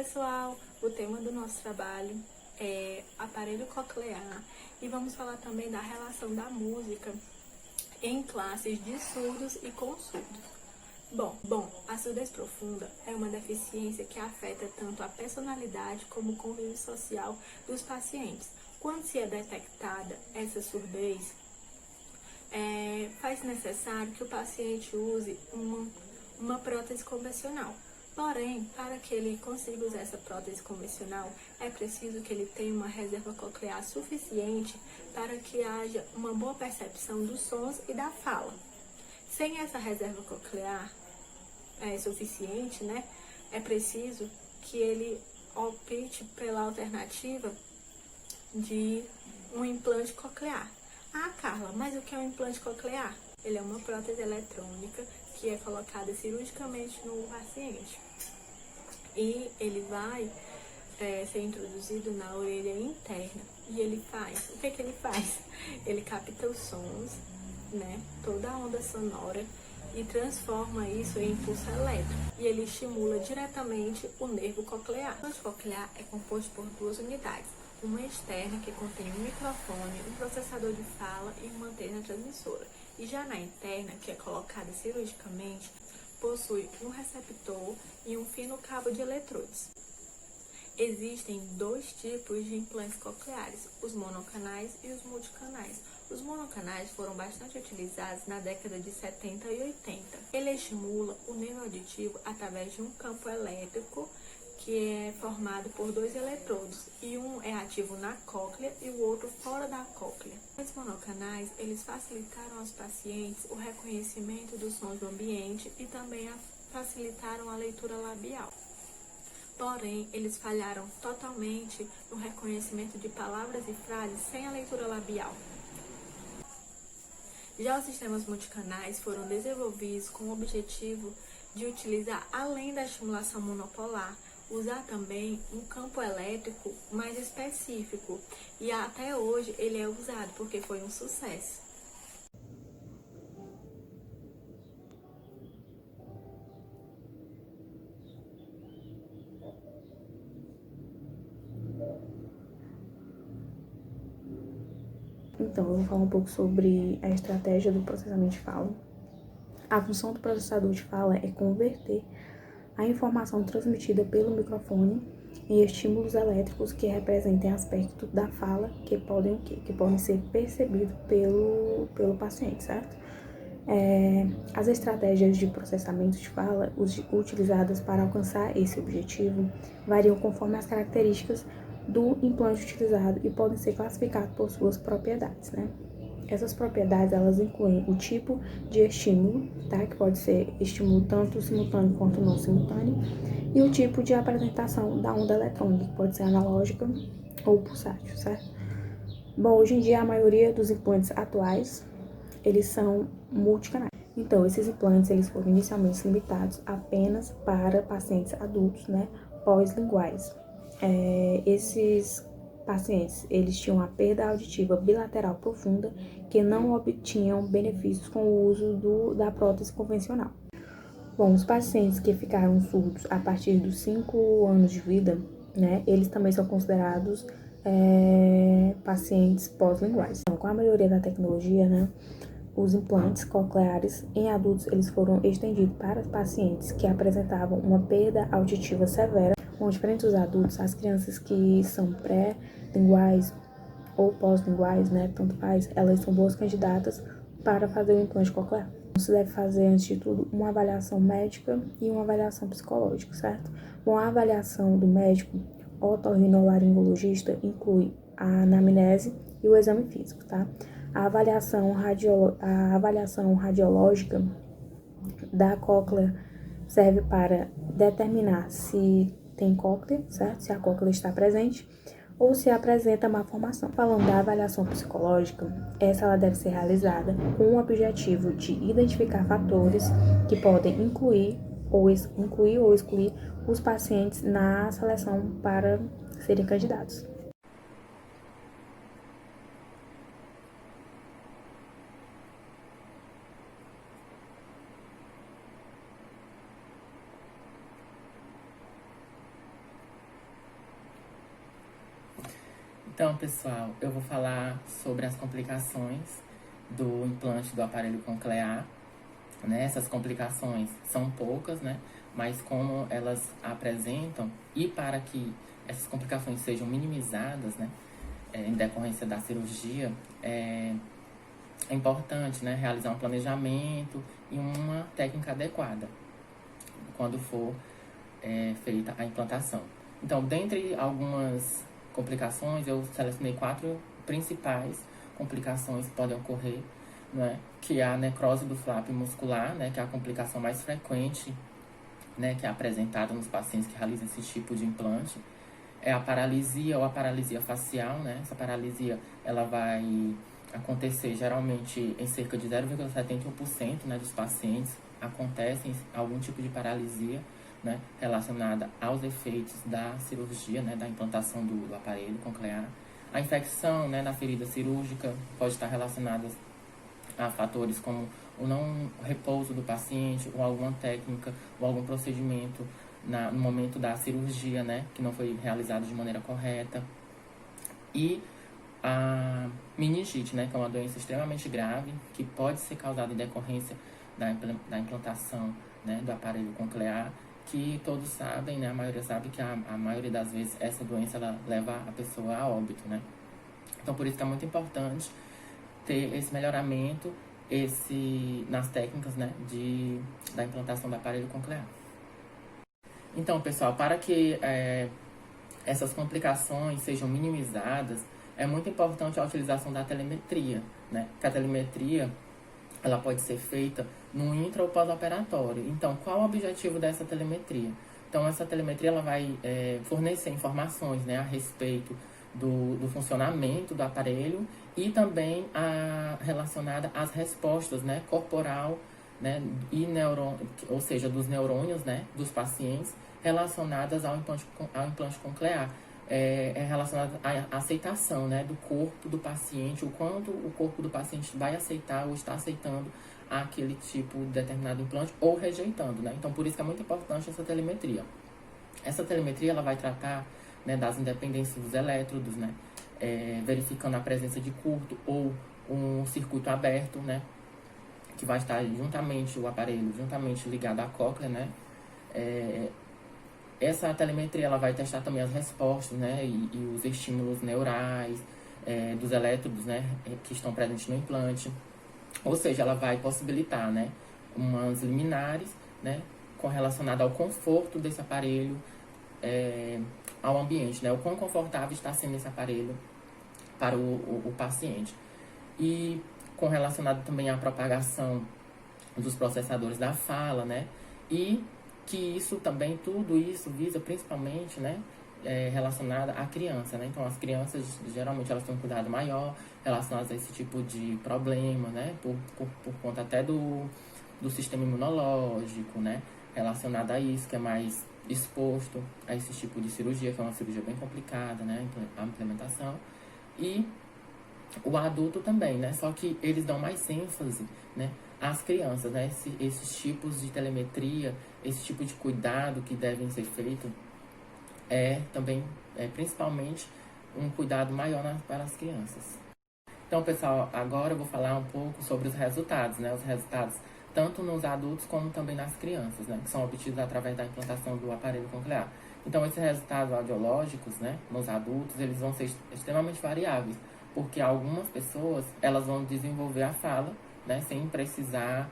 pessoal, o tema do nosso trabalho é aparelho coclear e vamos falar também da relação da música em classes de surdos e com surdos. Bom, a surdez profunda é uma deficiência que afeta tanto a personalidade como o convívio social dos pacientes. Quando se é detectada essa surdez, faz necessário que o paciente use uma prótese convencional. Porém, para que ele consiga usar essa prótese convencional, é preciso que ele tenha uma reserva coclear suficiente para que haja uma boa percepção dos sons e da fala. Sem essa reserva coclear suficiente, né, é preciso que ele opte pela alternativa de um implante coclear. Ah, Carla, mas o que é um implante coclear? Ele é uma prótese eletrônica que é colocada cirurgicamente no paciente. E ele vai ser introduzido na orelha interna. E ele faz, o que ele faz? Ele capta os sons, né, toda a onda sonora e transforma isso em impulso elétrico. E ele estimula diretamente o nervo coclear. O implante coclear é composto por duas unidades. Uma externa, que contém um microfone, um processador de fala e uma antena transmissora. E já na interna, que é colocada cirurgicamente, possui um receptor e um fino cabo de eletrodos. Existem dois tipos de implantes cocleares, os monocanais e os multicanais. Os monocanais foram bastante utilizados na década de 70 e 80. Ele estimula o nervo auditivo através de um campo elétrico que é formado por dois eletrodos, e um é ativo na cóclea e o outro fora da cóclea. Os monocanais, eles facilitaram aos pacientes o reconhecimento dos sons do ambiente e também facilitaram a leitura labial. Porém, eles falharam totalmente no reconhecimento de palavras e frases sem a leitura labial. Já os sistemas multicanais foram desenvolvidos com o objetivo de utilizar, além da estimulação monopolar, usar também um campo elétrico mais específico. E até hoje ele é usado porque foi um sucesso. Então, eu vou falar um pouco sobre a estratégia do processamento de fala. A função do processador de fala é converter a informação transmitida pelo microfone em estímulos elétricos que representem aspectos da fala que podem ser percebidos pelo paciente, certo? As estratégias de processamento de fala utilizadas para alcançar esse objetivo variam conforme as características do implante utilizado e podem ser classificados por suas propriedades, né? Essas propriedades, elas incluem o tipo de estímulo, tá? Que pode ser estímulo tanto simultâneo quanto não simultâneo, e o tipo de apresentação da onda eletrônica, que pode ser analógica ou pulsátil, certo? Bom, hoje em dia a maioria dos implantes atuais, eles são multicanais. Então, esses implantes, eles foram inicialmente limitados apenas para pacientes adultos, né, pós-linguais. Esses pacientes, eles tinham a perda auditiva bilateral profunda que não obtinham benefícios com o uso da prótese convencional. Bom, os pacientes que ficaram surdos a partir dos 5 anos de vida, né, eles também são considerados pacientes pós-linguais. Então, com a melhoria da tecnologia, né, os implantes cocleares em adultos, eles foram estendidos para pacientes que apresentavam uma perda auditiva severa. Bom, diferente dos adultos, as crianças que são pré-linguais ou pós-linguais, né, tanto faz, elas são boas candidatas para fazer o implante coclear. Você deve fazer, antes de tudo, uma avaliação médica e uma avaliação psicológica, certo? Bom, a avaliação do médico otorrinolaringologista inclui a anamnese e o exame físico, tá? A avaliação radiológica da cóclea serve para determinar se tem cóclea, certo? Se a cóclea está presente ou se apresenta má formação. Falando da avaliação psicológica, ela deve ser realizada com o objetivo de identificar fatores que podem incluir ou excluir os pacientes na seleção para serem candidatos. Então, pessoal, eu vou falar sobre as complicações do implante do aparelho coclear, né? Essas complicações são poucas, né? Mas como elas apresentam, e para que essas complicações sejam minimizadas, né? Em decorrência da cirurgia, é importante, né? Realizar um planejamento e uma técnica adequada quando for feita a implantação. Então, dentre algumas complicações, eu selecionei 4 principais complicações que podem ocorrer, né? Que é a necrose do flap muscular, né? Que é a complicação mais frequente, né? Que é apresentada nos pacientes que realizam esse tipo de implante. É a paralisia ou a paralisia facial, né? Essa paralisia, ela vai acontecer geralmente em cerca de 0,71%, né, dos pacientes acontecem algum tipo de paralisia, né, relacionada aos efeitos da cirurgia, né, da implantação do aparelho coclear. A infecção, né, na ferida cirúrgica pode estar relacionada a fatores como o não repouso do paciente, ou alguma técnica, ou algum procedimento no momento da cirurgia, né, que não foi realizado de maneira correta. E a meningite, né, que é uma doença extremamente grave, que pode ser causada em decorrência da implantação, né, do aparelho coclear, que todos sabem, né, a maioria sabe que a maioria das vezes essa doença ela leva a pessoa a óbito, né. Então, por isso que é muito importante ter esse melhoramento nas técnicas, né, da implantação do aparelho coclear. Então, pessoal, para que essas complicações sejam minimizadas, é muito importante a utilização da telemetria, né? Que a telemetria, ela pode ser feita no intra ou pós-operatório. Então, qual o objetivo dessa telemetria? Então, essa telemetria ela vai fornecer informações, né, a respeito do funcionamento do aparelho e também relacionada às respostas, né, corporal, né, e ou seja, dos neurônios, né, dos pacientes relacionadas ao implante coclear. É relacionado à aceitação, né, do corpo do paciente, o quanto o corpo do paciente vai aceitar ou está aceitando aquele tipo de determinado implante ou rejeitando, né? Então, por isso que é muito importante essa telemetria. Essa telemetria ela vai tratar, né, das independências dos elétrodos, né, verificando a presença de curto ou um circuito aberto, né, que vai estar juntamente o aparelho, juntamente ligado à cóclea, né. Essa telemetria ela vai testar também as respostas, né, e os estímulos neurais dos elétrodos, né, que estão presentes no implante. Ou seja, ela vai possibilitar, né, umas liminares, né, relacionadas ao conforto desse aparelho, ao ambiente, né, o quão confortável está sendo esse aparelho para o paciente. E relacionado também à propagação dos processadores da fala, né, e que isso também, tudo isso visa principalmente, né, relacionada à criança, né? Então, as crianças, geralmente, elas têm um cuidado maior relacionado a esse tipo de problema, né? Por conta até do sistema imunológico, né? Relacionado a isso, que é mais exposto a esse tipo de cirurgia, que é uma cirurgia bem complicada, né? A implementação. E o adulto também, né? Só que eles dão mais ênfase, né, às crianças, né? Esses tipos de telemetria, esse tipo de cuidado que devem ser feito também, principalmente, um cuidado maior para as crianças. Então, pessoal, agora eu vou falar um pouco sobre os resultados, né? Os resultados tanto nos adultos como também nas crianças, né? Que são obtidos através da implantação do aparelho coclear. Então, esses resultados audiológicos, né, nos adultos, eles vão ser extremamente variáveis, porque algumas pessoas, elas vão desenvolver a fala, né, sem precisar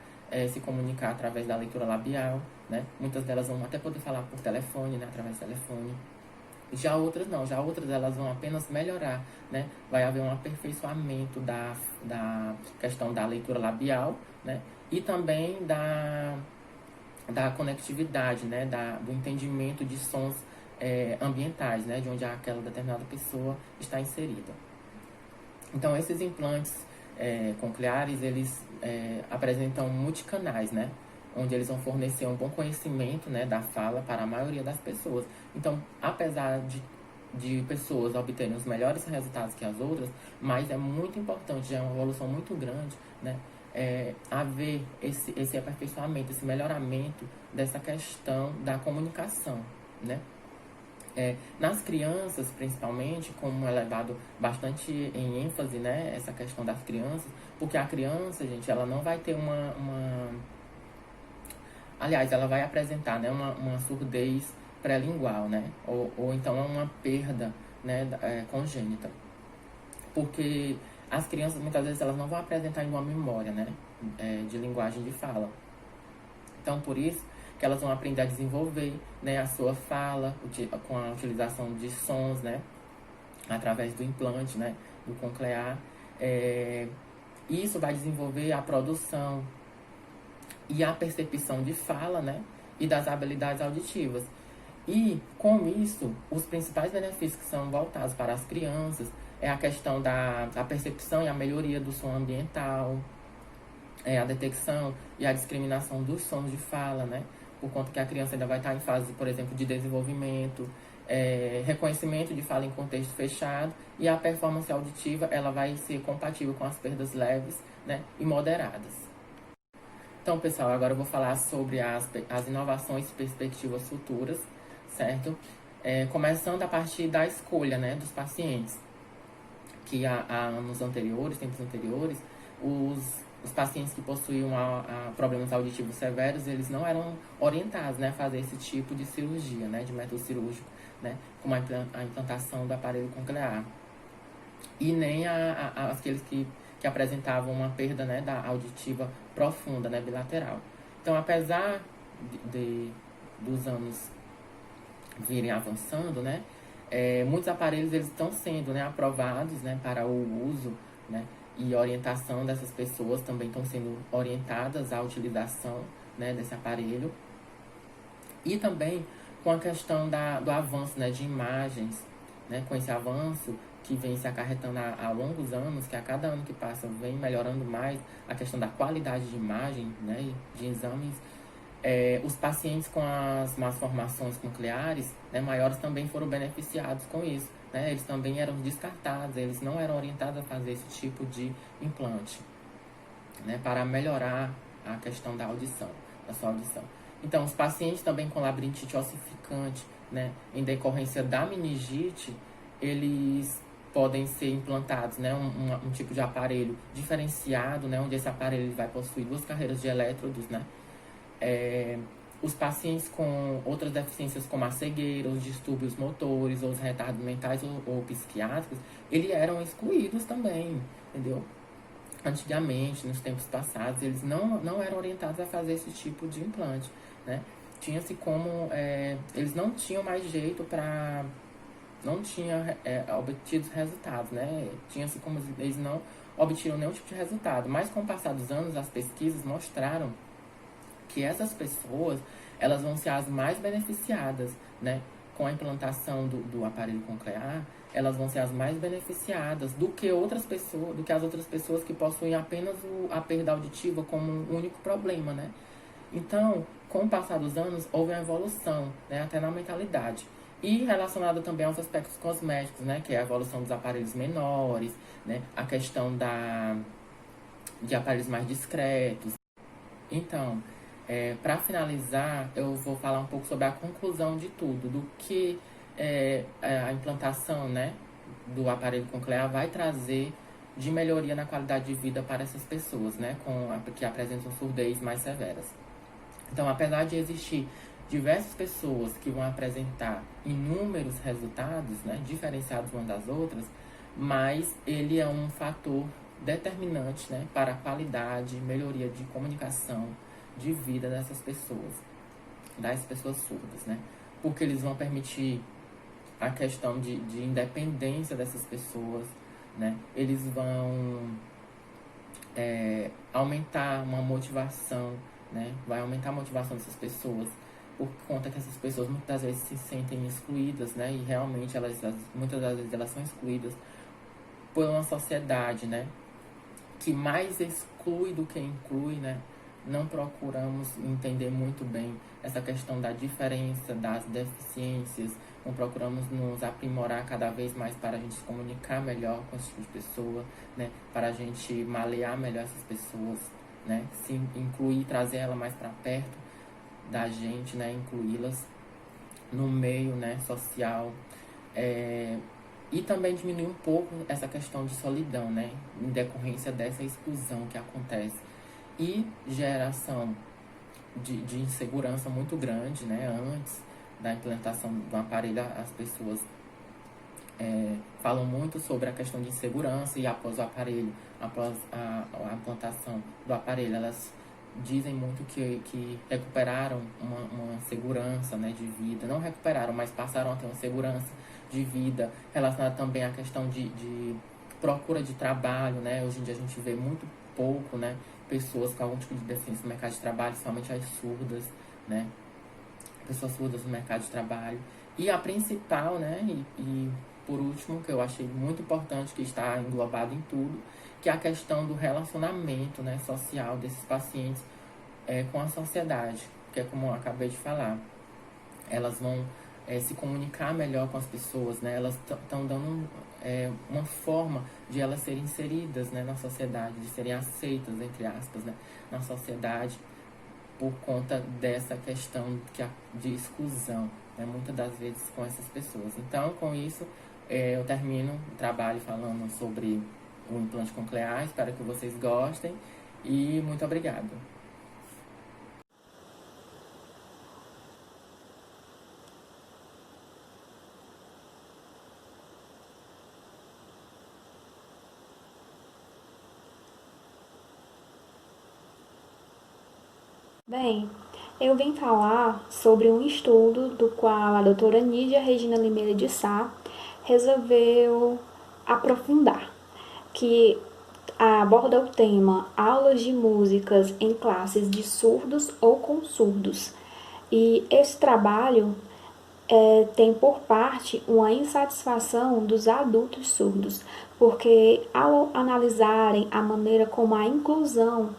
se comunicar através da leitura labial, né? Muitas delas vão até poder falar por telefone, né, através do telefone. Já outras não, já outras elas vão apenas melhorar, né? Vai haver um aperfeiçoamento da questão da leitura labial, né? E também da conectividade, né? Do entendimento de sons ambientais, né? De onde aquela determinada pessoa está inserida. Então, esses implantes cocleares, eles apresentam multicanais, né? Onde eles vão fornecer um bom conhecimento, né, da fala para a maioria das pessoas. Então, apesar de pessoas obterem os melhores resultados que as outras, mas é muito importante, já é uma evolução muito grande, né, haver esse aperfeiçoamento, esse melhoramento dessa questão da comunicação, né. Nas crianças, principalmente, como é levado bastante em ênfase, né, essa questão das crianças, porque a criança, gente, ela não vai ter aliás, ela vai apresentar, né, uma surdez pré-lingual, né, ou então uma perda, né, congênita. Porque as crianças, muitas vezes, elas não vão apresentar uma memória, né, de linguagem de fala. Então, por isso que elas vão aprender a desenvolver, né, a sua fala com a utilização de sons, né, através do implante, né, do coclear. Isso vai desenvolver a produção e a percepção de fala, né, e das habilidades auditivas. E, com isso, os principais benefícios que são voltados para as crianças é a questão da percepção e a melhoria do som ambiental, a detecção e a discriminação dos sons de fala, né, por conta que a criança ainda vai estar em fase, por exemplo, de desenvolvimento, reconhecimento de fala em contexto fechado, e a performance auditiva ela vai ser compatível com as perdas leves, né, e moderadas. Então, pessoal, agora eu vou falar sobre as inovações e perspectivas futuras, certo? Começando a partir da escolha, né, dos pacientes, que há anos anteriores, tempos anteriores, os pacientes que possuíam problemas auditivos severos, eles não eram orientados, né, a fazer esse tipo de cirurgia, né, de método cirúrgico, né, como a implantação do aparelho coclear. E nem aqueles que apresentavam uma perda, né, da auditiva profunda, né, bilateral. Então, apesar dos anos virem avançando, né, muitos aparelhos eles estão sendo, né, aprovados, né, para o uso, né, e orientação dessas pessoas também estão sendo orientadas à utilização, né, desse aparelho. E também com a questão do avanço, né, de imagens, né, com esse avanço que vem se acarretando há longos anos, que a cada ano que passa vem melhorando mais a questão da qualidade de imagem, né, de exames. Os pacientes com as malformações cocleares, né, maiores também foram beneficiados com isso, né? Eles também eram descartados, eles não eram orientados a fazer esse tipo de implante, né, para melhorar a questão da audição, da sua audição. Então, os pacientes também com labirintite ossificante, né, em decorrência da meningite, eles podem ser implantados, né, um tipo de aparelho diferenciado, né, onde esse aparelho vai possuir 2 carreiras de elétrodos, né. Os pacientes com outras deficiências como a cegueira, os distúrbios motores, ou os retardos mentais ou psiquiátricos, eles eram excluídos também, entendeu? Antigamente, nos tempos passados, eles não eram orientados a fazer esse tipo de implante, né? Tinha-se como... eles não tinham mais jeito para... não tinham obtido resultados, né? Tinha-se como eles não obtiram nenhum tipo de resultado. Mas, com o passar dos anos, as pesquisas mostraram que essas pessoas, elas vão ser as mais beneficiadas, né? Com a implantação do aparelho coclear, elas vão ser as mais beneficiadas do que as outras pessoas que possuem apenas a perda auditiva como um único problema, né? Então, com o passar dos anos, houve uma evolução, né? Até na mentalidade. E relacionado também aos aspectos cosméticos, né? Que é a evolução dos aparelhos menores, né? A questão de aparelhos mais discretos. Então, para finalizar, eu vou falar um pouco sobre a conclusão de tudo, do que a implantação, né, do aparelho coclear vai trazer de melhoria na qualidade de vida para essas pessoas, né, que apresentam surdez mais severas. Então, apesar de existir diversas pessoas que vão apresentar inúmeros resultados, né, diferenciados umas das outras, mas ele é um fator determinante, né, para a qualidade, melhoria de comunicação, de vida dessas pessoas, das pessoas surdas, né? Porque eles vão permitir a questão de independência dessas pessoas, né? Eles vão aumentar uma motivação, né? Vai aumentar a motivação dessas pessoas, por conta que essas pessoas muitas vezes se sentem excluídas, né? E realmente muitas das vezes elas são excluídas por uma sociedade, né? Que mais exclui do que inclui, né? Não procuramos entender muito bem essa questão da diferença, das deficiências, não procuramos nos aprimorar cada vez mais para a gente se comunicar melhor com esse tipo de pessoa, né? Para a gente malear melhor essas pessoas, né? Se incluir, trazer ela mais para perto da gente, né? Incluí-las. no meio, né, social, e também diminuir um pouco essa questão de solidão, né, em decorrência dessa exclusão que acontece, e geração de insegurança muito grande, né, antes da implantação do aparelho. As pessoas falam muito sobre a questão de insegurança, e após o aparelho, após a implantação do aparelho, elas dizem muito que recuperaram uma segurança, né, de vida. Não recuperaram, mas passaram a ter uma segurança de vida relacionada também à questão de procura de trabalho, né? Hoje em dia a gente vê muito pouco, né, pessoas com algum tipo de deficiência no mercado de trabalho, somente as surdas, né? Pessoas surdas no mercado de trabalho. E a principal, né, e por último, que eu achei muito importante, que está englobado em tudo, que é a questão do relacionamento, né, social desses pacientes com a sociedade, que é como eu acabei de falar. Elas vão se comunicar melhor com as pessoas, né? Elas estão dando uma forma de elas serem inseridas, né, na sociedade, de serem aceitas, entre aspas, né, na sociedade, por conta dessa questão de exclusão, né, muitas das vezes com essas pessoas. Então, com isso, eu termino o trabalho falando sobre o implante coclear. Espero que vocês gostem e muito obrigado. Bem, eu vim falar sobre um estudo do qual a doutora Nídia Regina Limeira de Sá resolveu aprofundar, que aborda o tema aulas de músicas em classes de surdos ou com surdos. E esse trabalho tem por parte uma insatisfação dos adultos surdos, porque ao analisarem a maneira como a inclusão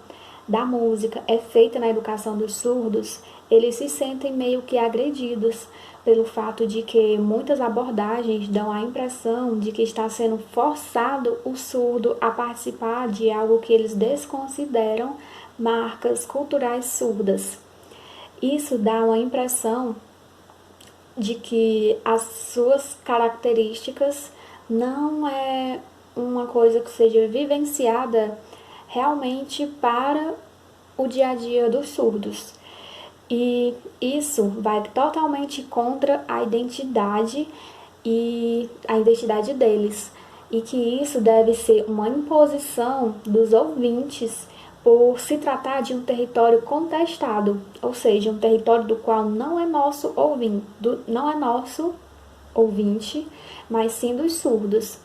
da música é feita na educação dos surdos, eles se sentem meio que agredidos pelo fato de que muitas abordagens dão a impressão de que está sendo forçado o surdo a participar de algo que eles desconsideram marcas culturais surdas. Isso dá uma impressão de que as suas características não é uma coisa que seja vivenciada realmente para o dia a dia dos surdos. E isso vai totalmente contra a identidade deles. E que isso deve ser uma imposição dos ouvintes por se tratar de um território contestado, ou seja, um território do qual não é nosso ouvinte, mas sim dos surdos.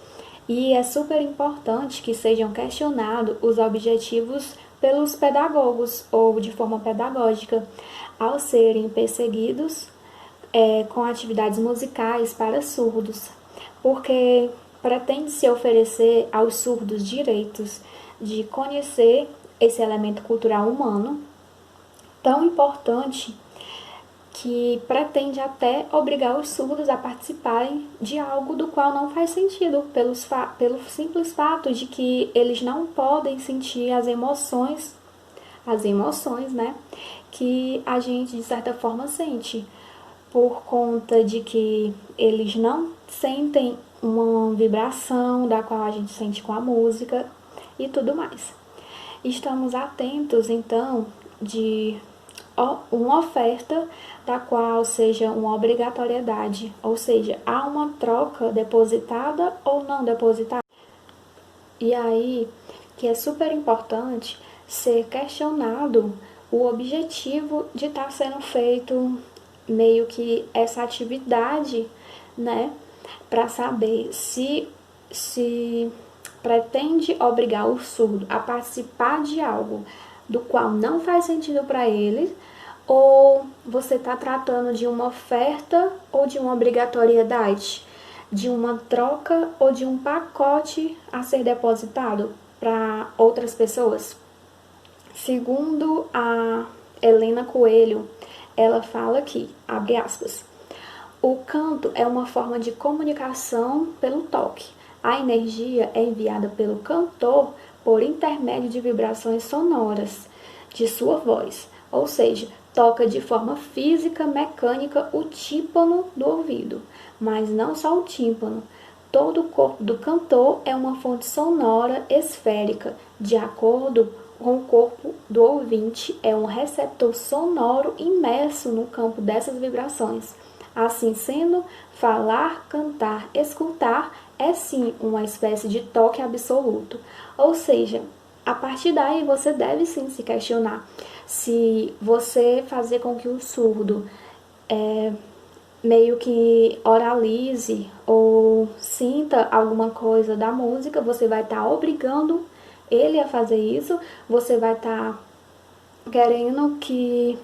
E é super importante que sejam questionados os objetivos pelos pedagogos ou de forma pedagógica, ao serem perseguidos com atividades musicais para surdos, porque pretende-se oferecer aos surdos direitos de conhecer esse elemento cultural humano tão importante que pretende até obrigar os surdos a participarem de algo do qual não faz sentido, pelo simples fato de que eles não podem sentir as emoções, né, que a gente de certa forma sente, por conta de que eles não sentem uma vibração da qual a gente sente com a música e tudo mais. Estamos atentos, então, de uma oferta da qual seja uma obrigatoriedade, ou seja, há uma troca depositada ou não depositada. E aí que é super importante ser questionado o objetivo de estar sendo feito meio que essa atividade, né, para saber se pretende obrigar o surdo a participar de algo do qual não faz sentido para ele, ou você está tratando de uma oferta ou de uma obrigatoriedade, de uma troca ou de um pacote a ser depositado para outras pessoas. Segundo a Helena Coelho, ela fala aqui, abre aspas, o canto é uma forma de comunicação pelo toque. A energia é enviada pelo cantor por intermédio de vibrações sonoras de sua voz. Ou seja, toca de forma física, mecânica, o tímpano do ouvido, mas não só o tímpano. Todo o corpo do cantor é uma fonte sonora esférica, de acordo com o corpo do ouvinte, é um receptor sonoro imerso no campo dessas vibrações. Assim sendo, falar, cantar, escutar é sim uma espécie de toque absoluto. Ou seja, a partir daí você deve sim se questionar se você fazer com que o surdo meio que oralize ou sinta alguma coisa da música, você vai estar obrigando ele a fazer isso, você vai estar querendo que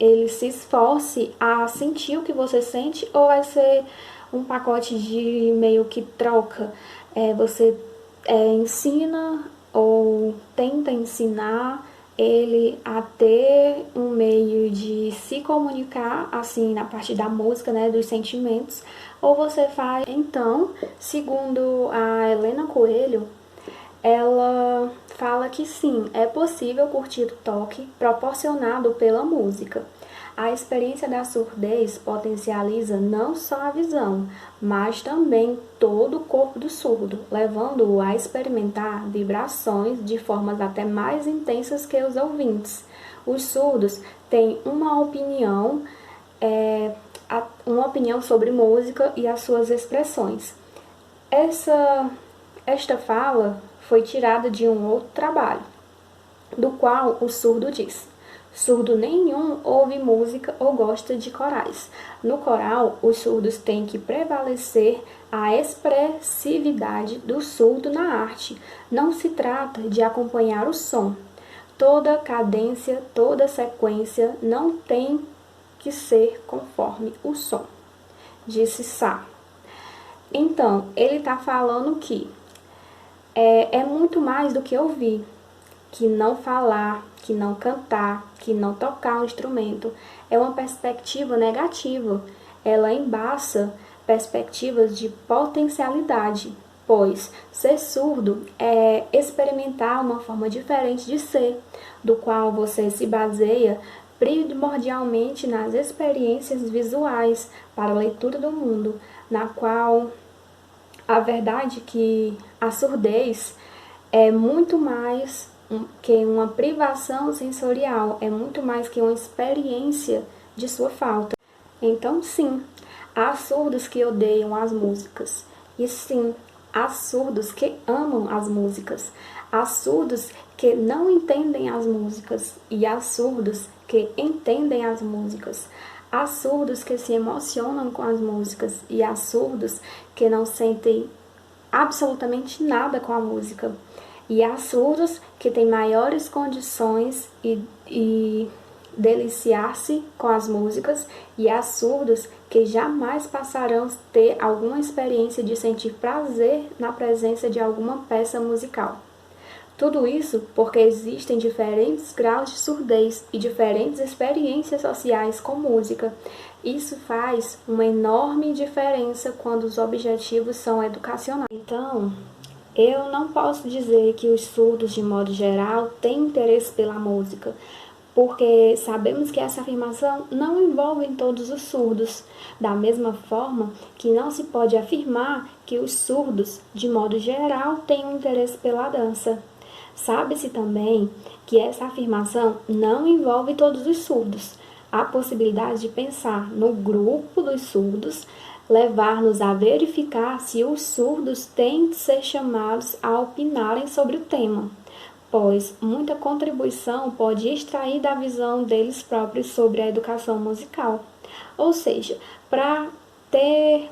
ele se esforce a sentir o que você sente, ou vai ser um pacote de meio que troca. Você ensina ou tenta ensinar ele a ter um meio de se comunicar, assim, na parte da música, né, dos sentimentos, ou você faz. Então, segundo a Helena Coelho, ela fala que sim, é possível curtir o toque proporcionado pela música. A experiência da surdez potencializa não só a visão, mas também todo o corpo do surdo, levando-o a experimentar vibrações de formas até mais intensas que os ouvintes. Os surdos têm uma opinião sobre música e as suas expressões. Esta fala foi tirada de um outro trabalho, do qual o surdo diz: surdo nenhum ouve música ou gosta de corais. No coral, os surdos têm que prevalecer a expressividade do surdo na arte. Não se trata de acompanhar o som. Toda cadência, toda sequência não tem que ser conforme o som, disse Sá. Então, ele está falando que é muito mais do que ouvir, que não falar, que não cantar, que não tocar um instrumento. É uma perspectiva negativa. Ela embaça perspectivas de potencialidade, pois ser surdo é experimentar uma forma diferente de ser, do qual você se baseia primordialmente nas experiências visuais para a leitura do mundo, na qual a verdade é que a surdez é muito mais que uma privação sensorial, é muito mais que uma experiência de sua falta. Então, sim, há surdos que odeiam as músicas, e sim, há surdos que amam as músicas, há surdos que não entendem as músicas, e há surdos que entendem as músicas. Há surdos que se emocionam com as músicas e há surdos que não sentem absolutamente nada com a música. E há surdos que têm maiores condições e deliciar-se com as músicas, e há surdos que jamais passarão a ter alguma experiência de sentir prazer na presença de alguma peça musical. Tudo isso porque existem diferentes graus de surdez e diferentes experiências sociais com música. Isso faz uma enorme diferença quando os objetivos são educacionais. Então, eu não posso dizer que os surdos, de modo geral, têm interesse pela música, porque sabemos que essa afirmação não envolve todos os surdos, da mesma forma que não se pode afirmar que os surdos, de modo geral, têm um interesse pela dança. Sabe-se também que essa afirmação não envolve todos os surdos. Há possibilidade de pensar no grupo dos surdos, levar-nos a verificar se os surdos têm de ser chamados a opinarem sobre o tema, pois muita contribuição pode extrair da visão deles próprios sobre a educação musical. Ou seja, para ter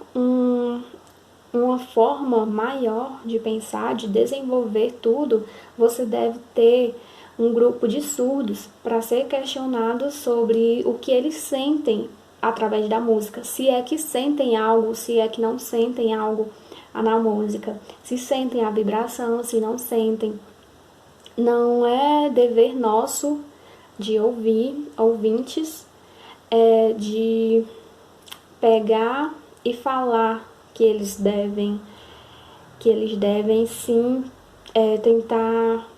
uma forma maior de pensar, de desenvolver tudo, você deve ter um grupo de surdos para ser questionado sobre o que eles sentem através da música, se é que sentem algo, se é que não sentem algo na música, se sentem a vibração, se não sentem. Não é dever nosso de ouvintes, de pegar e falar que eles devem sim tentar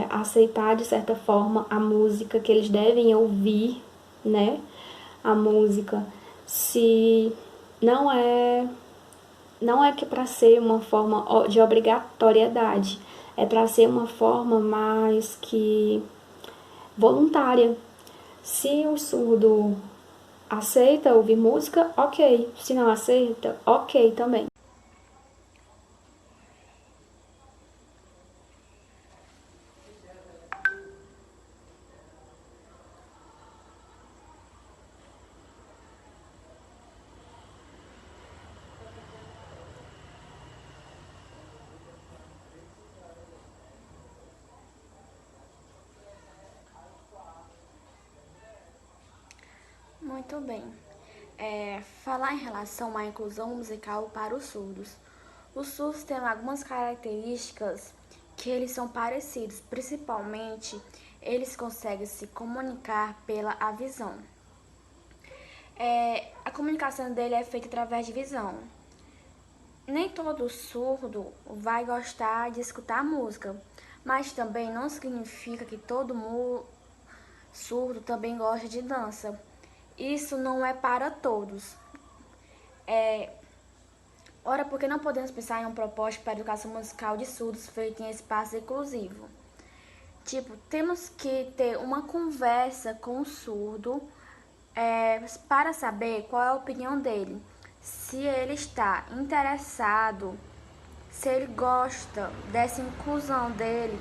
aceitar de certa forma a música que eles devem ouvir, né? A música, se não é que para ser uma forma de obrigatoriedade, é para ser uma forma mais que voluntária. Se o surdo aceita ouvir música, ok. Se não aceita, ok também. Muito bem. Falar em relação à inclusão musical para os surdos. Os surdos têm algumas características que eles são parecidos, principalmente eles conseguem se comunicar pela visão. A comunicação dele é feita através de visão. Nem todo surdo vai gostar de escutar música, mas também não significa que todo surdo também gosta de dança. Isso não é para todos. Ora, porque não podemos pensar em um propósito para a educação musical de surdos feito em espaço inclusivo? Tipo, temos que ter uma conversa com o surdo para saber qual é a opinião dele. Se ele está interessado, se ele gosta dessa inclusão dele,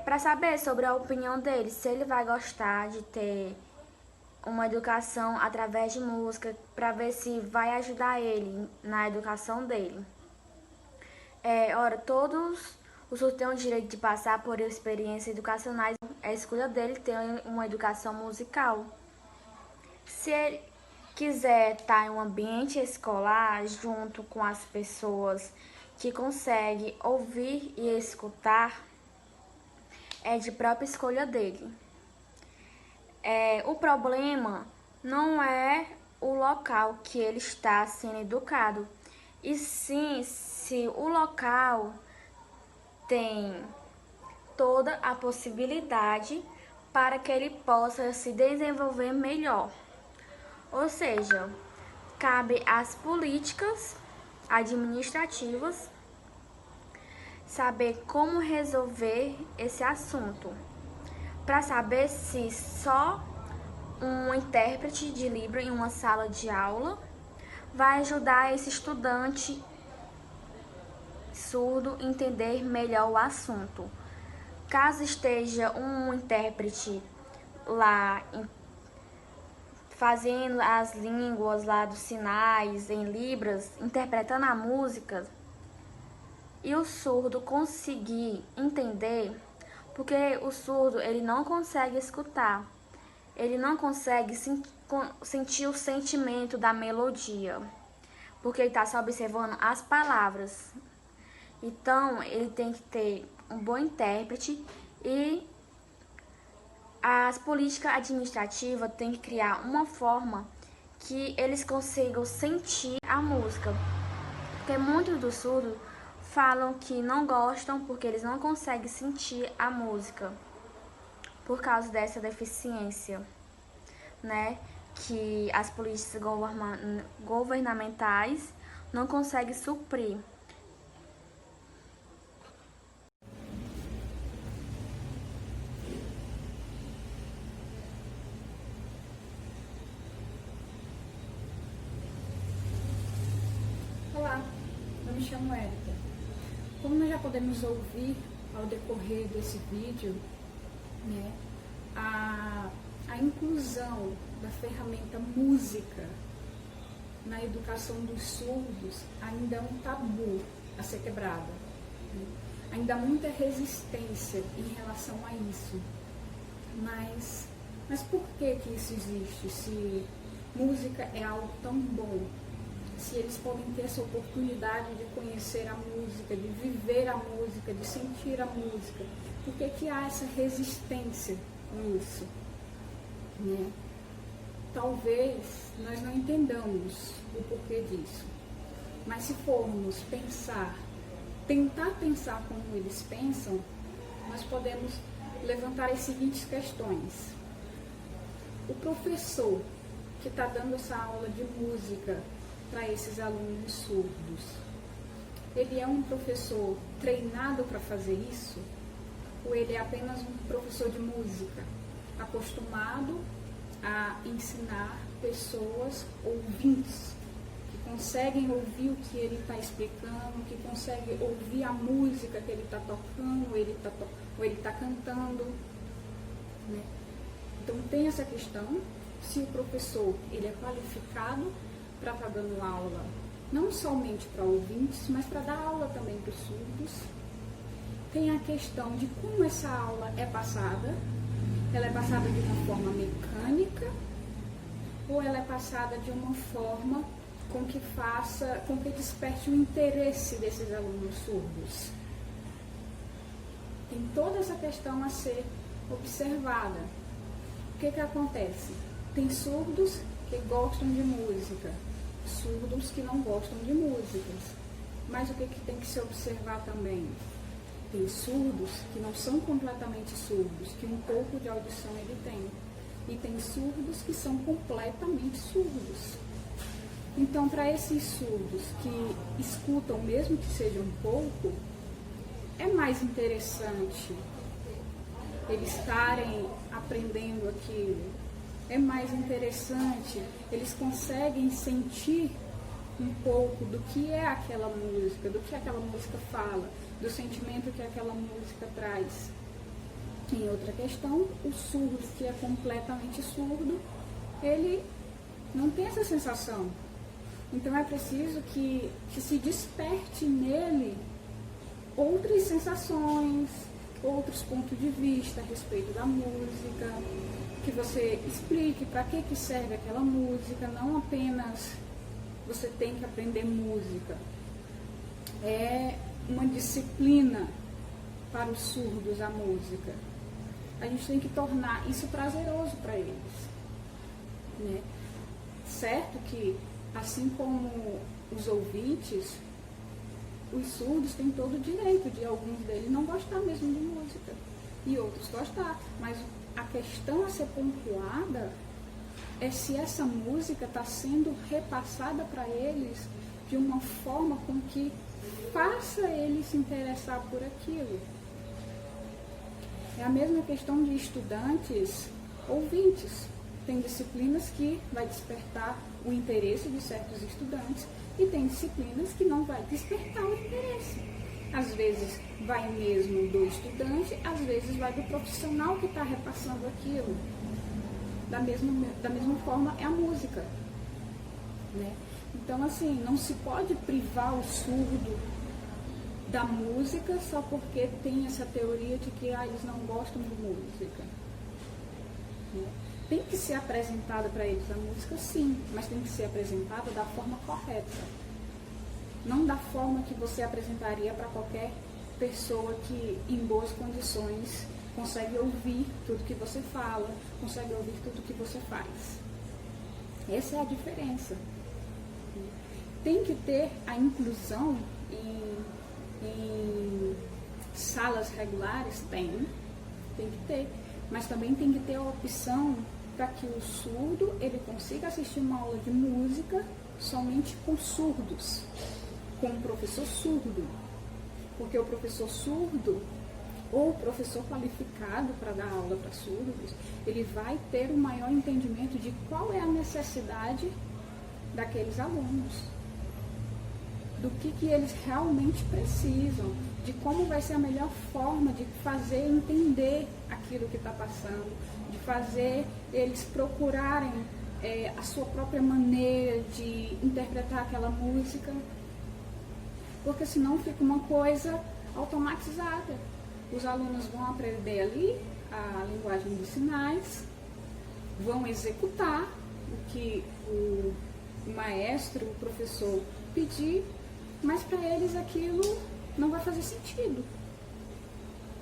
para saber sobre a opinião dele, se ele vai gostar de ter uma educação através de música, para ver se vai ajudar ele na educação dele. Todos os surdos têm o direito de passar por experiências educacionais. É a escolha dele ter uma educação musical. Se ele quiser estar em um ambiente escolar junto com as pessoas que conseguem ouvir e escutar, é de própria escolha dele. O problema não é o local que ele está sendo educado, e sim se o local tem toda a possibilidade para que ele possa se desenvolver melhor. Ou seja, cabe às políticas administrativas saber como resolver esse assunto, para saber se só um intérprete de Libra em uma sala de aula vai ajudar esse estudante surdo a entender melhor o assunto. Caso esteja um intérprete lá fazendo as línguas lá dos sinais em Libras, interpretando a música, e o surdo conseguir entender, porque o surdo ele não consegue escutar, ele não consegue sentir o sentimento da melodia, porque ele está só observando as palavras. Então ele tem que ter um bom intérprete, e as políticas administrativas têm que criar uma forma que eles consigam sentir a música, porque muitos dos surdos falam que não gostam porque eles não conseguem sentir a música por causa dessa deficiência, né? Que as políticas governamentais não conseguem suprir. Olá, eu me chamo Érica. Como nós já podemos ouvir ao decorrer desse vídeo, né, a inclusão da ferramenta música na educação dos surdos ainda é um tabu a ser quebrado, né? Ainda há muita resistência em relação a isso. Mas por que isso existe? Se música é algo tão bom, se eles podem ter essa oportunidade de conhecer a música, de viver a música, de sentir a música, por que há essa resistência nisso, né? Talvez nós não entendamos o porquê disso, mas se formos pensar tentar pensar como eles pensam, nós podemos levantar as seguintes questões. O professor que está dando essa aula de música para esses alunos surdos, ele é um professor treinado para fazer isso? Ou ele é apenas um professor de música, acostumado a ensinar pessoas ouvintes, que conseguem ouvir o que ele está explicando, que conseguem ouvir a música que ele está tocando, ou ele está cantando, né? Então tem essa questão, se o professor ele é qualificado para estar dando aula, não somente para ouvintes, mas para dar aula também para os surdos. Tem a questão de como essa aula é passada. Ela é passada de uma forma mecânica ou ela é passada de uma forma com que desperte o interesse desses alunos surdos. Tem toda essa questão a ser observada. O que acontece? Tem surdos que gostam de música, surdos que não gostam de músicas. Mas o que tem que se observar também? Tem surdos que não são completamente surdos, que um pouco de audição ele tem. E tem surdos que são completamente surdos. Então, para esses surdos que escutam, mesmo que seja um pouco, é mais interessante eles estarem aprendendo aquilo. É mais interessante, eles conseguem sentir um pouco do que é aquela música, do que aquela música fala, do sentimento que aquela música traz. Em outra questão, o surdo que é completamente surdo, ele não tem essa sensação. Então é preciso que se desperte nele outras sensações, outros pontos de vista a respeito da música, que você explique para que serve aquela música, não apenas você tem que aprender música. É uma disciplina para os surdos a música. A gente tem que tornar isso prazeroso para eles, né? Certo que, assim como os ouvintes, os surdos têm todo o direito de alguns deles não gostar mesmo de música e outros gostar, mas a questão a ser pontuada é se essa música está sendo repassada para eles de uma forma com que faça ele se interessar por aquilo. É a mesma questão de estudantes ouvintes. Tem disciplinas que vai despertar o interesse de certos estudantes e tem disciplinas que não vai despertar o interesse. Às vezes vai mesmo do estudante, às vezes vai do profissional que está repassando aquilo. Da mesma forma é a música, né? Então, assim, não se pode privar o surdo da música só porque tem essa teoria de que eles não gostam de música, né? Tem que ser apresentada para eles a música, sim, mas tem que ser apresentada da forma correta. Não da forma que você apresentaria para qualquer pessoa que, em boas condições, consegue ouvir tudo que você fala, consegue ouvir tudo que você faz. Essa é a diferença. Tem que ter a inclusão em salas regulares? Tem que ter. Mas também tem que ter a opção para que o surdo ele consiga assistir uma aula de música somente com surdos, com um professor surdo. Porque o professor surdo ou o professor qualificado para dar aula para surdos, ele vai ter um maior entendimento de qual é a necessidade daqueles alunos, do que eles realmente precisam, de como vai ser a melhor forma de fazer entender aquilo que está passando, de fazer eles procurarem a sua própria maneira de interpretar aquela música, porque senão fica uma coisa automatizada. Os alunos vão aprender ali a linguagem de sinais, vão executar o que o maestro, o professor pedir, mas para eles aquilo não vai fazer sentido.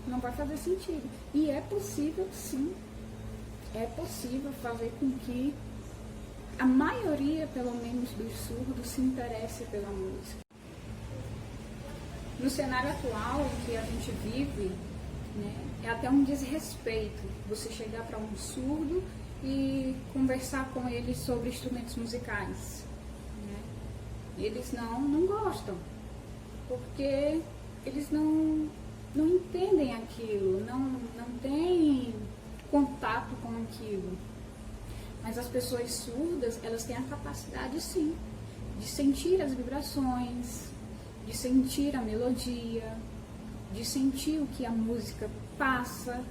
Não vai fazer sentido. E é possível, sim, é possível fazer com que a maioria, pelo menos, dos surdos se interesse pela música. No cenário atual em que a gente vive, né, é até um desrespeito você chegar para um surdo e conversar com ele sobre instrumentos musicais. Né? Eles não gostam, porque eles não entendem aquilo, não têm contato com aquilo. Mas as pessoas surdas, elas têm a capacidade, sim, de sentir as vibrações, de sentir a melodia, de sentir o que a música passa.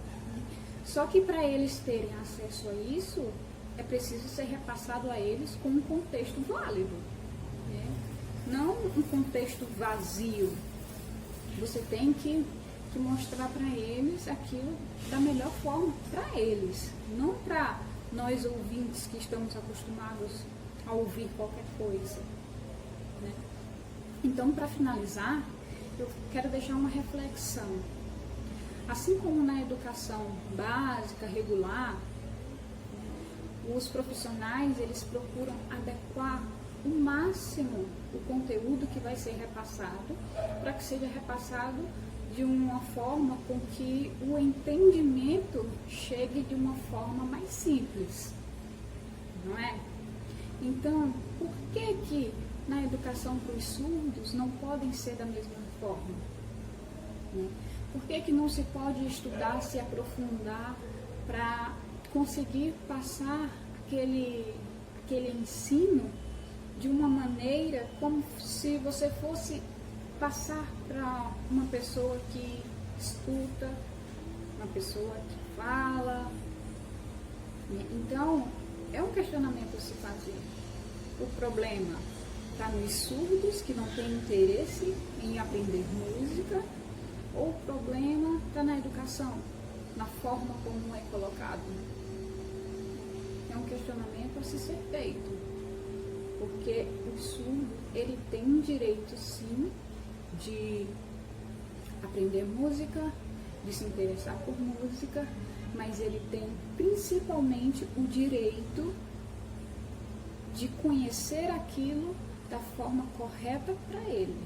Só que para eles terem acesso a isso, é preciso ser repassado a eles com um contexto válido, né? Não um contexto vazio. Você tem que mostrar para eles aquilo da melhor forma para eles, não para nós ouvintes que estamos acostumados a ouvir qualquer coisa. Né? Então, para finalizar, eu quero deixar uma reflexão. Assim como na educação básica, regular, os profissionais, eles procuram adequar o máximo o conteúdo que vai ser repassado, para que seja repassado de uma forma com que o entendimento chegue de uma forma mais simples, não é? Então, por que na educação para os surdos não podem ser da mesma forma? Né? Por que não se pode estudar, se aprofundar para conseguir passar aquele ensino de uma maneira como se você fosse passar para uma pessoa que escuta, uma pessoa que fala? Então, é um questionamento a se fazer. O problema está nos surdos que não têm interesse em aprender música, ou o problema está na educação, na forma como é colocado? É um questionamento a se ser feito, porque o surdo, ele tem um direito, sim, de aprender música, de se interessar por música, mas ele tem principalmente o direito de conhecer aquilo da forma correta para ele.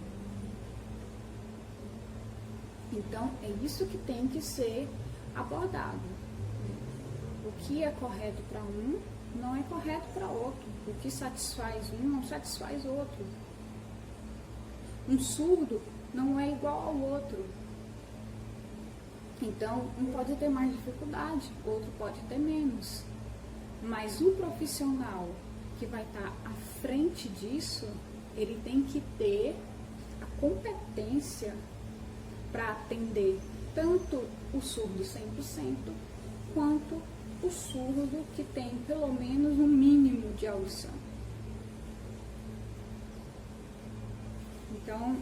Então, é isso que tem que ser abordado. O que é correto para um não é correto para outro. O que satisfaz um não satisfaz outro. Um surdo não é igual ao outro. Então, um pode ter mais dificuldade, outro pode ter menos. Mas o profissional que vai estar à frente disso, ele tem que ter a competência para atender tanto o surdo 100%, quanto o surdo que tem pelo menos um mínimo de audição. Então,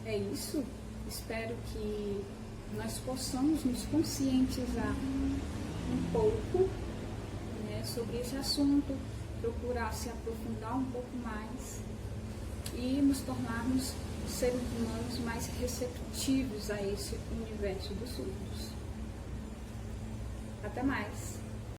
é isso. Espero que nós possamos nos conscientizar um pouco, né, sobre esse assunto, procurar se aprofundar um pouco mais e nos tornarmos seres humanos mais receptivos a esse universo dos surdos. Até mais!